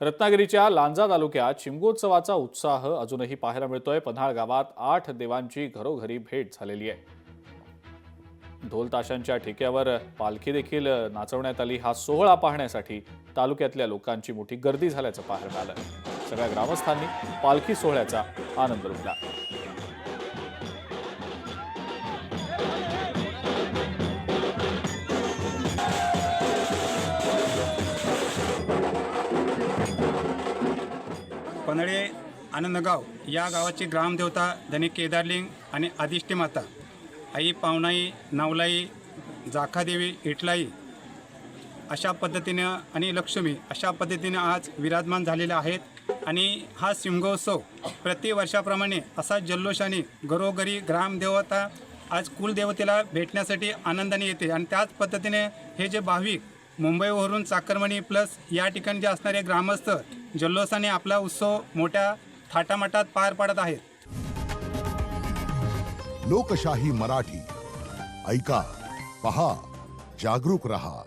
रत्नागिरीच्या लांजा तालुक्यात शिमगोत्सवाचा उत्साह अजूनही पाहायला मिळतोय। पन्हाळ गावात 8 देवांची घरोघरी भेट झालेली आहे। ढोल ताशांच्या ठेक्यावर पालखी देखील नाचवण्यात आली। हा सोहळा पाहण्यासाठी तालुक्यातल्या लोकांची मोठी गर्दी झाल्याचं पाहायला मिळालं। सगळ्या ग्रामस्थांनी पालखी सोहळ्याचा आनंद लुटला। पन्हाळे आनंदगाव या गावाची ग्रामदेवता धनी केदारलिंग आणि आदिष्टी माता आई पावनाई नावलाई जाखादेवी इटलाई अशा पद्धतीने आणि लक्ष्मी अशा पद्धतीने आज विराजमान झालेले आहेत। आणि हा शिमगोत्सव प्रतिवर्षाप्रमाणे असा जल्लोषाने घरोघरी ग्रामदेवता आज कुलदेवतेला भेटण्यासाठी आनंदाने येते। आणि त्याच पद्धतीने हे जे भाविक मुंबईवरून चाकरमानी प्लस या ठिकाणी जे असणारे ग्रामस्थ जल्लोषाने आपला उत्सव मोठ्या थाटामाटात पार पाडत आहेत। लोकशाही मराठी ऐका, पहा, जागरूक रहा।